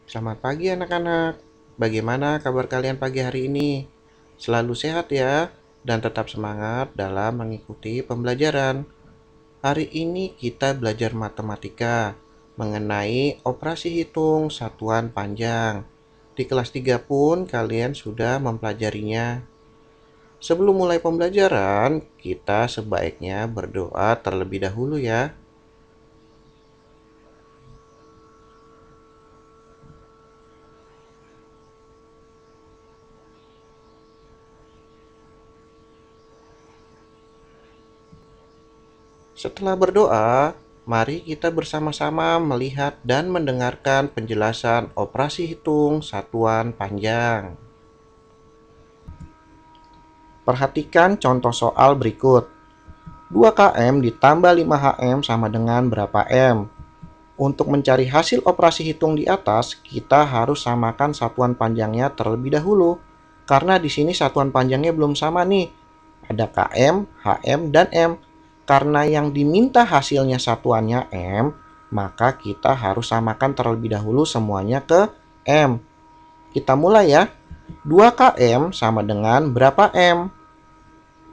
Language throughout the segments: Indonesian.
Selamat pagi anak-anak. Bagaimana kabar kalian pagi hari ini? Selalu sehat ya, dan tetap semangat dalam mengikuti pembelajaran. Hari ini kita belajar matematika mengenai operasi hitung satuan panjang. Di kelas 3 pun kalian sudah mempelajarinya. Sebelum mulai pembelajaran, kita sebaiknya berdoa terlebih dahulu ya. Setelah berdoa, mari kita bersama-sama melihat dan mendengarkan penjelasan operasi hitung satuan panjang. Perhatikan contoh soal berikut. 2 km ditambah 5 hm sama dengan berapa m? Untuk mencari hasil operasi hitung di atas, kita harus samakan satuan panjangnya terlebih dahulu. Karena di sini satuan panjangnya belum sama nih. Ada km, hm, dan m. Karena yang diminta hasilnya satuannya m, maka kita harus samakan terlebih dahulu semuanya ke m. Kita mulai ya. 2 km sama dengan berapa m?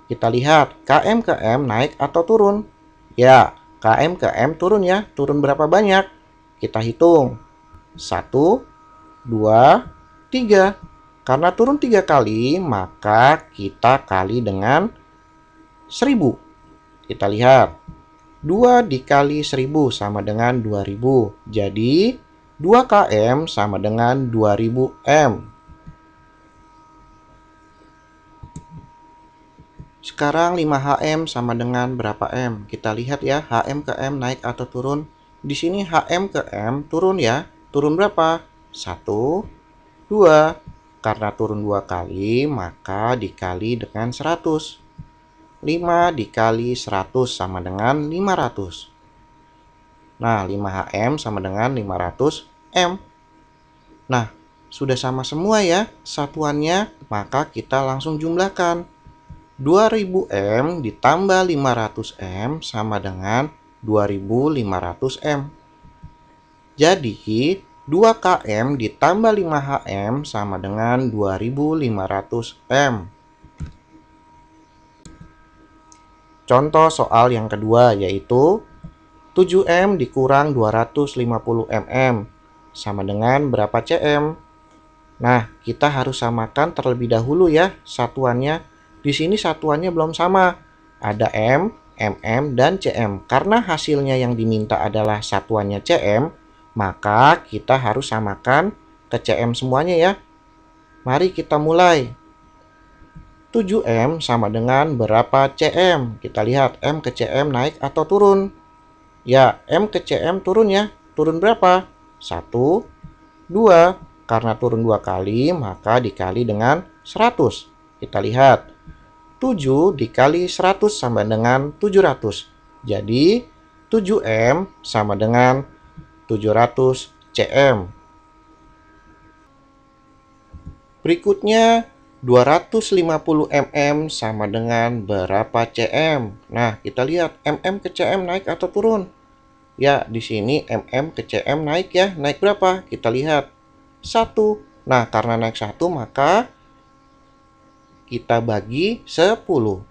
Kita lihat km ke m naik atau turun. Ya, km ke m turun ya. Turun berapa banyak? Kita hitung. 1, 2, 3. Karena turun 3 kali, maka kita kali dengan 1000. Kita lihat. 2 dikali 1000 sama dengan 2000. Jadi, 2 km sama dengan 2000 m. Sekarang 5 hm sama dengan berapa m? Kita lihat ya, hm ke m naik atau turun. Di sini hm ke m turun ya. Turun berapa? 1, 2. Karena turun 2 kali, maka dikali dengan 100. 5 dikali 100 sama dengan 500. Nah, 5 hm sama dengan 500 m. Nah, sudah sama semua ya satuannya, maka kita langsung jumlahkan. 2000 m ditambah 500 m sama dengan 2500 m. Jadi, 2 km ditambah 5 hm sama dengan 2500 m. Contoh soal yang kedua yaitu 7 m dikurang 250 mm sama dengan berapa cm? Nah, kita harus samakan terlebih dahulu ya satuannya. Di sini satuannya belum sama. Ada m, mm, dan cm. Karena hasilnya yang diminta adalah satuannya cm, maka kita harus samakan ke cm semuanya ya. Mari kita mulai. 7m sama dengan berapa cm? Kita lihat m ke cm naik atau turun. Ya, m ke cm turun ya. Turun berapa? 1, 2. Karena turun 2 kali, maka dikali dengan 100. Kita lihat. 7 dikali 100 sama dengan 700. Jadi, 7m sama dengan 700 cm. Berikutnya, 250 mm sama dengan berapa cm? Nah, kita lihat mm ke cm naik atau turun? Ya, di sini mm ke cm naik ya. Naik berapa? Kita lihat. 1. Nah, karena naik 1, maka kita bagi 10.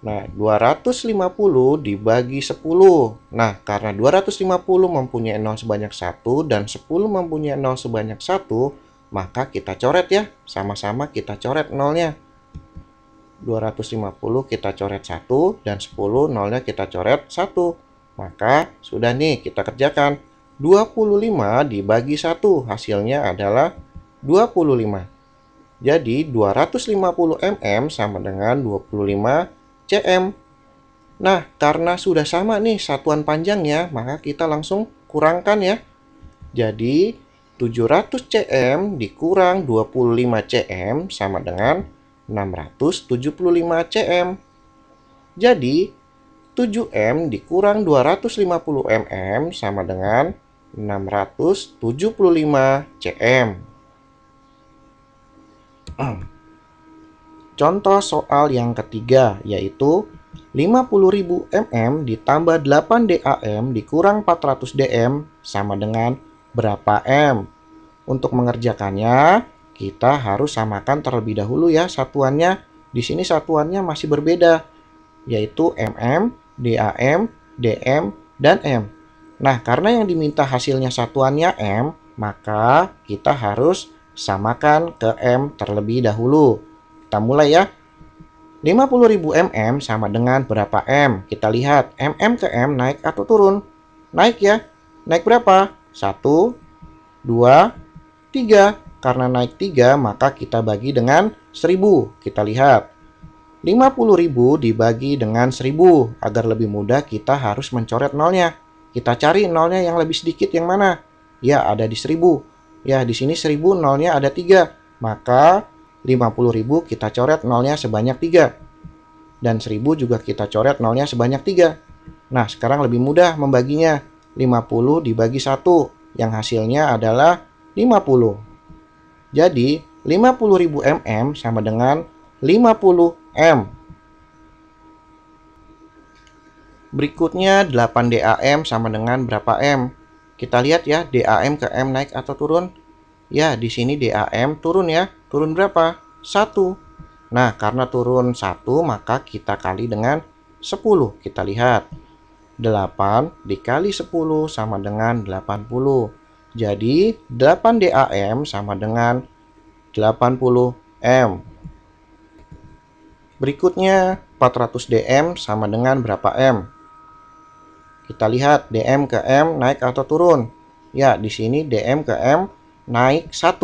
Nah, 250 dibagi 10. Nah, karena 250 mempunyai 0 sebanyak 1 dan 10 mempunyai 0 sebanyak 1, maka kita coret ya. Sama-sama kita coret nolnya. 250 kita coret 1 dan 10 nolnya kita coret 1. Maka sudah nih kita kerjakan. 25 dibagi 1 hasilnya adalah 25. Jadi 250 mm sama dengan 25 cm. Nah, karena sudah sama nih satuan panjangnya, maka kita langsung kurangkan ya. Jadi 700 cm dikurang 25 cm sama dengan 675 cm. Jadi 7m dikurang 250 mm sama dengan 675 cm. Contoh soal yang ketiga yaitu 50.000 mm ditambah 8 DAM dikurang 400 dm sama dengan berapa m? Untuk mengerjakannya, kita harus samakan terlebih dahulu ya satuannya. Di sini satuannya masih berbeda, yaitu mm, dam, dm, dan m. Nah, karena yang diminta hasilnya satuannya m, maka kita harus samakan ke m terlebih dahulu. Kita mulai ya. 50.000 mm sama dengan berapa m? Kita lihat, mm ke m naik atau turun? Naik ya. Naik berapa? 1, 2, 3. Karena naik 3, maka kita bagi dengan 1000. Kita lihat. 50.000 dibagi dengan 1000. Agar lebih mudah, kita harus mencoret nolnya. Kita cari nolnya yang lebih sedikit yang mana? Ya, ada di 1000. Ya, di sini 1000 nolnya ada 3. Maka 50.000 kita coret nolnya sebanyak 3. Dan 1000 juga kita coret nolnya sebanyak 3. Nah, sekarang lebih mudah membaginya. 50 dibagi 1. Yang hasilnya adalah 50. Jadi, 50.000 mm sama dengan 50 M. Berikutnya 8 DAM sama dengan berapa M? Kita lihat ya, DAM ke M naik atau turun? Ya, di sini DAM turun ya. Turun berapa? 1. Nah, karena turun 1, maka kita kali dengan 10. Kita lihat. 8 dikali 10 sama dengan 80. Jadi, 8 DAM sama dengan 80 M. Berikutnya, 400 dm sama dengan berapa m? Kita lihat dm ke m naik atau turun. Ya, di sini dm ke m naik 1.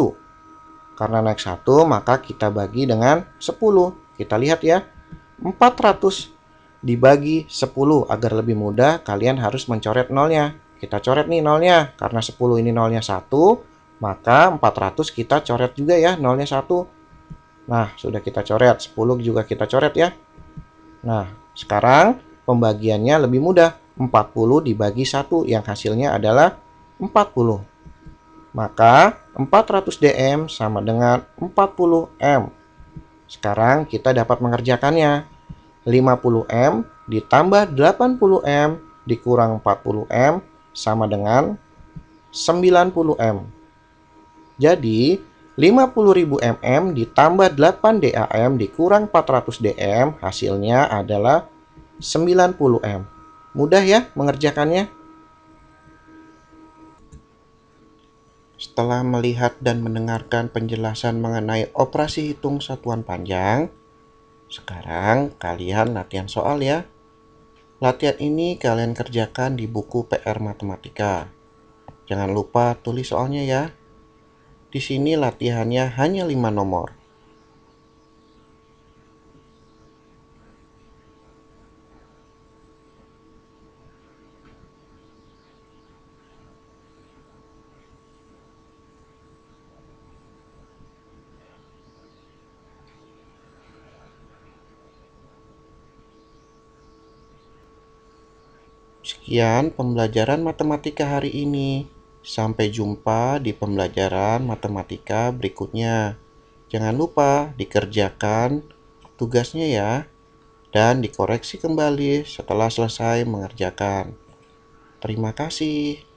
Karena naik 1, maka kita bagi dengan 10. Kita lihat ya. 400 dibagi 10. Agar lebih mudah, kalian harus mencoret nolnya. Kita coret nih nolnya. Karena 10 ini nolnya 1, maka 400 kita coret juga ya nolnya 1. Nah, sudah kita coret. 10 juga kita coret ya. Nah, sekarang pembagiannya lebih mudah. 40 dibagi 1 yang hasilnya adalah 40. Maka 400 dm sama dengan 40 m. Sekarang kita dapat mengerjakannya. 50 m ditambah 80 m dikurang 40 m sama dengan 90 m. Jadi 50.000 mm ditambah 8 DAM dikurang 400 dm hasilnya adalah 90 m. Mudah ya mengerjakannya? Setelah melihat dan mendengarkan penjelasan mengenai operasi hitung satuan panjang, sekarang kalian latihan soal ya. Latihan ini kalian kerjakan di buku PR Matematika. Jangan lupa tulis soalnya ya. Di sini latihannya hanya 5 nomor. Sekian pembelajaran matematika hari ini. Sampai jumpa di pembelajaran matematika berikutnya. Jangan lupa dikerjakan tugasnya ya, dan dikoreksi kembali setelah selesai mengerjakan. Terima kasih.